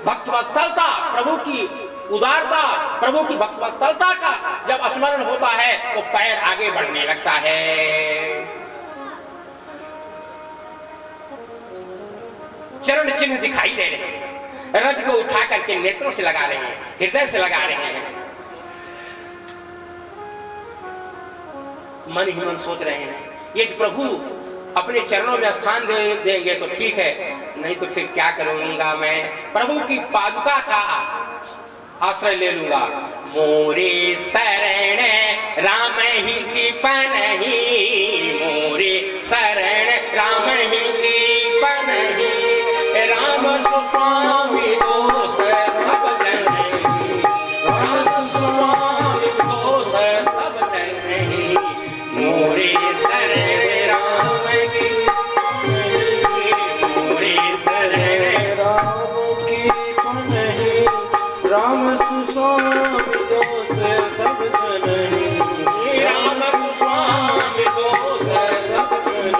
भक्तवत्सलता, प्रभु की उदारता, प्रभु की भक्तवत्सलता का जब स्मरण होता है तो पैर आगे बढ़ने लगता है। चरण चिन्ह दिखाई दे रहे हैं, रज को उठा करके नेत्रों से लगा रहे हैं, हृदय से लगा रहे हैं, मन ही मन सोच रहे हैं ये प्रभु अपने चरणों में स्थान देंगे तो ठीक है, नहीं तो फिर क्या करूंगा मैं, प्रभु की पादुका का आश्रय ले लूंगा। मोरे शरण राम ही कृपन ही, मोरे शरण राम ही कृपन ही, राम सुस्वामी दोष सब जन, राम सुस्वामी दोष सब जन, मोरे शरण राम की, मोरे शरण राम की पनहि, राम सुस्वामी दोष सब जन, राम सुस्वामी दोष सब जन,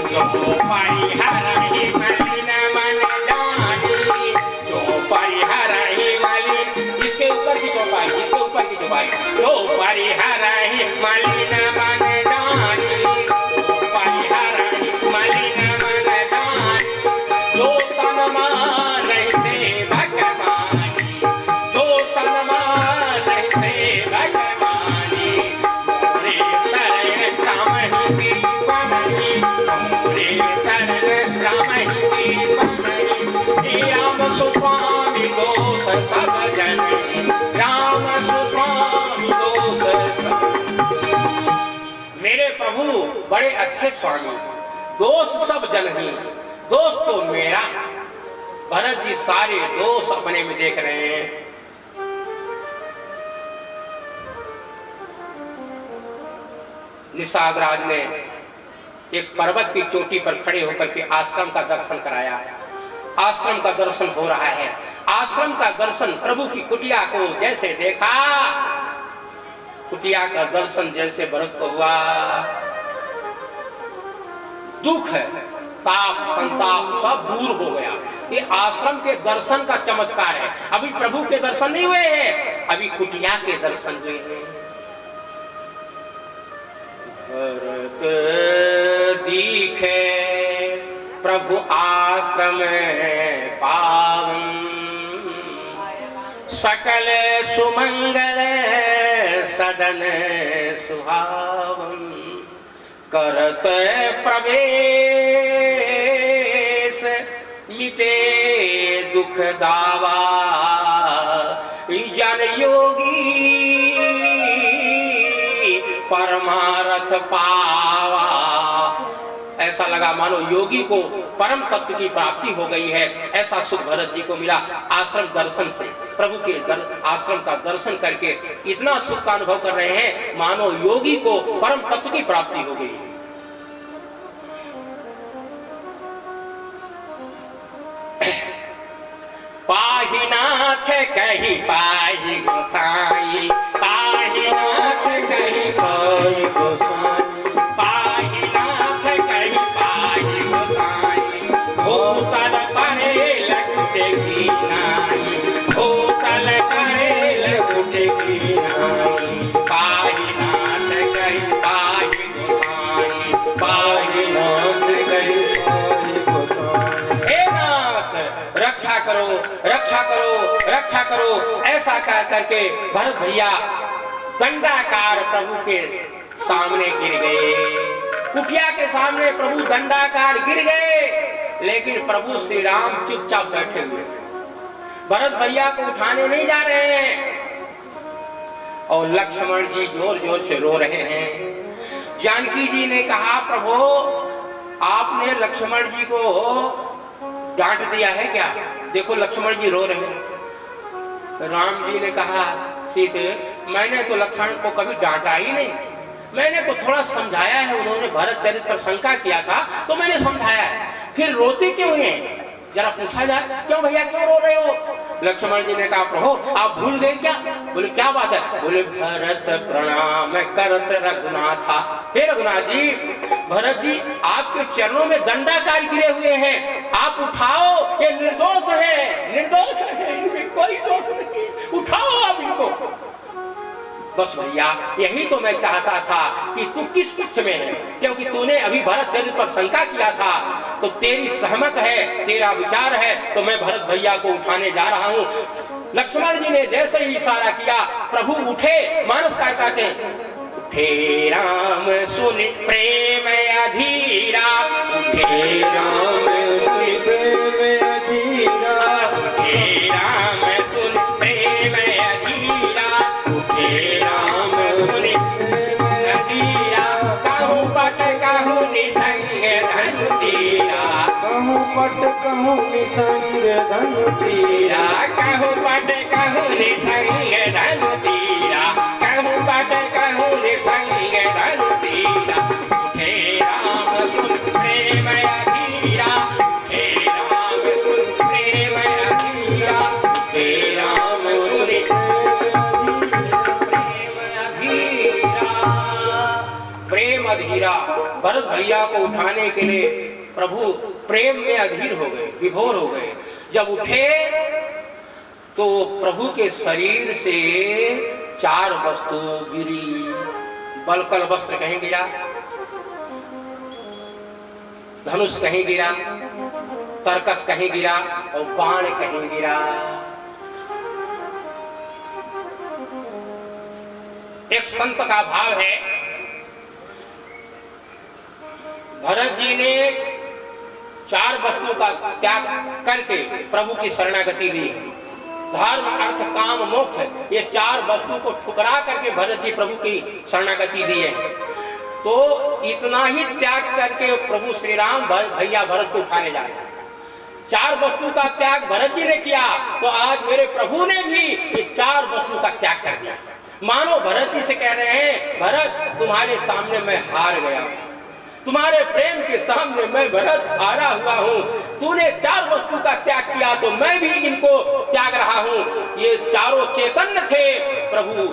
जो परिहरहि मलिन मन जानी, जो परिहरहि मलिन, इसके ऊपर की चौपाई, इसके ऊपर की चौपाई, जो परिहरहि मलिन मन जानी, परिहरहि मलिन मन जानी, जो सन्मान से भगवानी, जो सन्मान से भगवानी, मोरे शरण राम ही कृपन ही, मोरे शरण राम ही कृपन ही, राम सुस्वामी दोष सब जन, राम सुस्वामी दोष सब। मेरे प्रभु बड़े अच्छे स्वामी, दोष सब जन ही, दोष तो मेरा। भरत जी सारे दोष अपने में देख रहे हैं। निषाद राज ने एक पर्वत की चोटी पर खड़े होकर के आश्रम का दर्शन कराया। आश्रम का दर्शन हो रहा है। आश्रम का दर्शन, प्रभु की कुटिया को जैसे देखा, कुटिया का दर्शन जैसे भरत को हुआ, दुख ताप संताप सब दूर हो गया। ये आश्रम के दर्शन का चमत्कार है। अभी प्रभु के दर्शन नहीं हुए हैं, अभी कुटिया के दर्शन हुए हैं। भरत दिखे प्रभु आश्रम पावन, सकल सुमंगल सदन सुहावन, करत प्रवेश मिटे दुख दावा, जन योगी परमार्थ पावा। ऐसा लगा मानो योगी को परम तत्व की प्राप्ति हो गई है। ऐसा सुख भरत जी को मिला आश्रम दर्शन से। प्रभु के आश्रम का दर्शन करके इतना सुख का अनुभव कर रहे हैं मानो योगी को परम तत्व की प्राप्ति हो गई है। पाहिनाथ कही पाई गोसाई, पाहिनाथ कही पाई गोसाई, पाहिनाथ कही पाई गोसाई, भूतल परे लगते की नाई, भूतल परे लगते की नाई, पाहिनाथ कही पाई गोसाई, पाहिनाथ कही पाई गोसाई। हे नाथ रक्षा करो, रक्षा करो, रक्षा करो। ऐसा कह करके भरत भैया दंडाकार प्रभु के सामने गिर गए। कुटिया के सामने प्रभु दंडाकार गिर गए, लेकिन प्रभु श्री राम चुपचाप बैठे हुए। भरत भैया को उठाने नहीं जा रहे हैं और लक्ष्मण जी जोर जोर से रो रहे हैं। जानकी जी ने कहा प्रभु आपने लक्ष्मण जी को डांट दिया है क्या? देखो लक्ष्मण जी रो रहे हैं। राम जी ने कहा सीते मैंने तो लक्ष्मण को कभी डांटा ही नहीं, मैंने तो थोड़ा समझाया है। उन्होंने भरत चरित्र पर शंका किया था तो मैंने समझाया है। फिर रोते क्यों हैं? जरा पूछा जाए क्यों भैया क्यों रो रहे हो? लक्ष्मण जी ने कहा प्रभु आप भूल गए क्या? बोले क्या बात है? बोले भरत प्रणाम करत रघुनाथा। हे रघुनाथ जी, भरत जी आपके चरणों में दंडाकार गिरे हुए हैं, आप उठाओ, ये निर्दोष है, निर्दोष है, इनमें कोई दोष नहीं, उठाओ आप इनको। बस भैया यही तो मैं चाहता था कि तू किस पक्ष में है, क्योंकि तूने अभी भरत चरित्र पर शंका किया था, तो तेरी सहमत है, तेरा विचार है, तो मैं भरत भैया को उठाने जा रहा हूँ। लक्ष्मण जी ने जैसे ही इशारा किया, प्रभु उठे, मानस काय कहते उठे राम सुन प्रेम अधीरा, उठे राम सुन प्रेम अधीरा, उठे राम सुन प्रेम अधीरा, उठे राम सुन अधीरा, कहूँ पट कहूँ निसंग धनु तीरा, कहूँ पट कहूँ निसंग धनु तीरा, कहूँ पट कहूँ निसंग धनु तीरा, कहूँ पट कहूँ निसंग धनु तीरा, उठे राम सुन प्रेम अधीरा, उठे राम सुन प्रेम अधीरा, उठे राम सुन प्रेम अधीरा। प्रेम अधीरा, भरत भैया को उठाने के लिए प्रभु प्रेम में अधीर हो गए, विभोर हो गए। जब उठे तो प्रभु के शरीर से 4 वस्तु गिरी। बलकल वस्त्र कहीं गिरा, धनुष कहीं गिरा, तरकस कहीं गिरा और बाण कहीं गिरा। एक संत का भाव है, भरत जी ने 4 वस्तुओं का त्याग करके प्रभु की शरणागति ली। धर्म अर्थ काम मोक्ष, ये 4 वस्तु को ठुकरा करके भरत जी प्रभु की शरणागति दी है। तो इतना ही त्याग करके प्रभु श्री राम भैया भरत को उठाने जा रहे हैं। 4 वस्तु का त्याग भरत जी ने किया, तो आज मेरे प्रभु ने भी ये 4 वस्तु का त्याग कर दिया। मानो भरत जी से कह रहे हैं, भरत तुम्हारे सामने मैं हार गया, तुम्हारे प्रेम के सामने मैं भरत हारा हुआ हूँ। तूने 4 वस्तु का त्याग किया तो मैं भी इनको त्याग रहा हूँ। ये चारों चैतन्य थे, प्रभु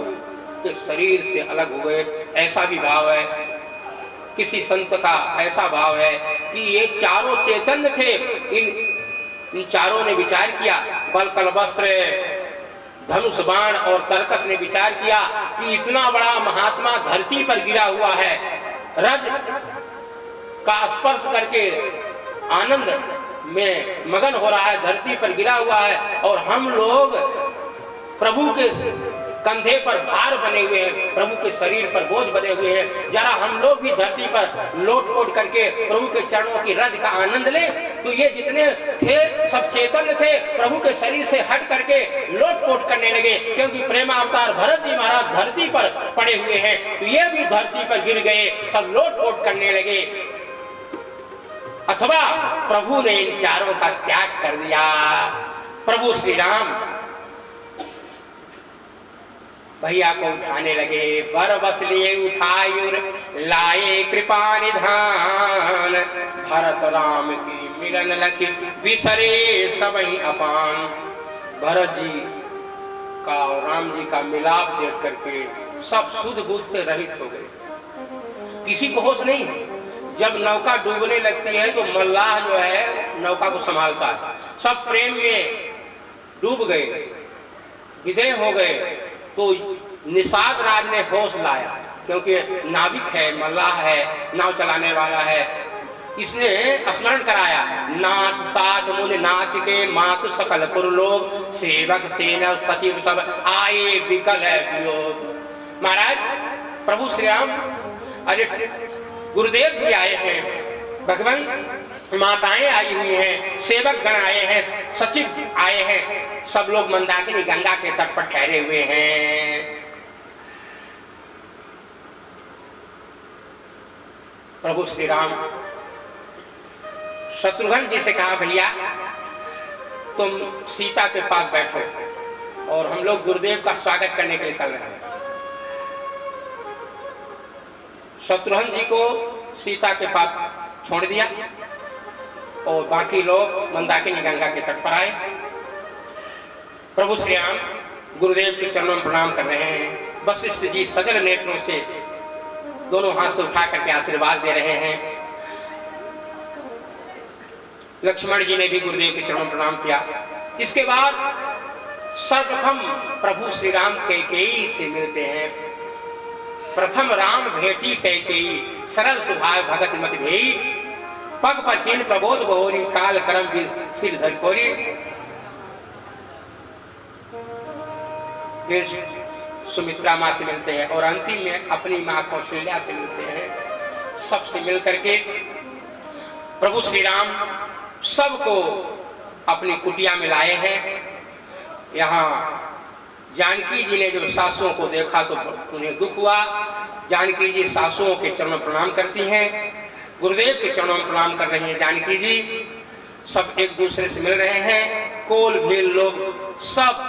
के शरीर से अलग हो गए, ऐसा भी भाव है। किसी संत का ऐसा भाव है कि ये चारों चैतन्य थे। इन चारों ने विचार किया, बलकल वस्त्र, धनुष बाण और तरकस ने विचार किया कि इतना बड़ा महात्मा धरती पर गिरा हुआ है, रज का स्पर्श करके आनंद में मगन हो रहा है, धरती पर गिरा हुआ है, और हम लोग प्रभु के कंधे पर भार बने हुए हैं, प्रभु के शरीर पर बोझ बने हुए हैं। जरा हम लोग भी धरती पर लोट-पोट करके प्रभु के चरणों की रज का आनंद लें। तो ये जितने थे सब चैतन्य थे, प्रभु के शरीर से हट करके लोट-पोट करने लगे, क्योंकि प्रेमावतार भरत जी महाराज धरती पर पड़े हुए हैं, तो ये भी धरती पर गिर गए, सब लोट-पोट करने लगे। अथवा प्रभु ने इन चारों का त्याग कर दिया। प्रभु श्री राम भैया को उठाने लगे, बर बस लिए उठायुर लाए कृपा निधान, भरत राम की मिलन लखी विसरे सबई अपान। भरत जी का और राम जी का मिलाप देख करके सब सुध बुध से रहित हो गए, किसी को होश नहीं है। जब नौका डूबने लगती है तो मल्लाह जो है नौका को संभालता है, सब प्रेम में डूब गए, विदेह हो गए। तो निषाद राज ने होश लाया, क्योंकि नाविक है, मल्लाह है, नाव चलाने वाला है। इसने स्मरण कराया, नाथ साथ मुनि नाथ के मातु सकल पुर लोग, सेवक सेना सचिव सब आए विकल है वियोग। महाराज प्रभु श्री राम, अरे गुरुदेव भी आए हैं, भगवान माताएं आई हुई हैं, सेवक गण आए हैं, सचिव आए हैं, सब लोग मंदाकिनी गंगा के तट पर ठहरे हुए हैं। प्रभु श्री राम शत्रुघ्न जी से कहा, भैया तुम सीता के पास बैठो और हम लोग गुरुदेव का स्वागत करने के लिए चल रहे हैं। शत्रुघ्न जी को सीता के पास छोड़ दिया और बाकी लोग मंदाकिनी गंगा के तट पर आए। प्रभु श्री राम गुरुदेव के चरणों में प्रणाम कर रहे हैं। वशिष्ठ जी सजल नेत्रों से दोनों हाथ से उठा करके आशीर्वाद दे रहे हैं। लक्ष्मण जी ने भी गुरुदेव के चरणों में प्रणाम किया। इसके बाद सर्वप्रथम प्रभु श्री राम कैकेयी से मिलते हैं। प्रथम राम भेटी कैकेयी, सरल स्वभाव भगत मत भेई, पग पर तीन प्रबोध बहोरी, काल करम सिर धर कोरी। सुमित्रा माँ से मिलते हैं और अंतिम में अपनी माँ कौशल्या से मिलते हैं। सबसे मिल करके प्रभु श्री राम सबको अपनी कुटिया में लाए हैं। यहाँ जानकी जी ने जब सासुओं को देखा तो उन्हें दुख हुआ। जानकी जी सासुओं के चरणों में प्रणाम करती हैं, गुरुदेव के चरणों में प्रणाम कर रही हैं। जानकी जी सब एक दूसरे से मिल रहे हैं। कोल भेल लोग सब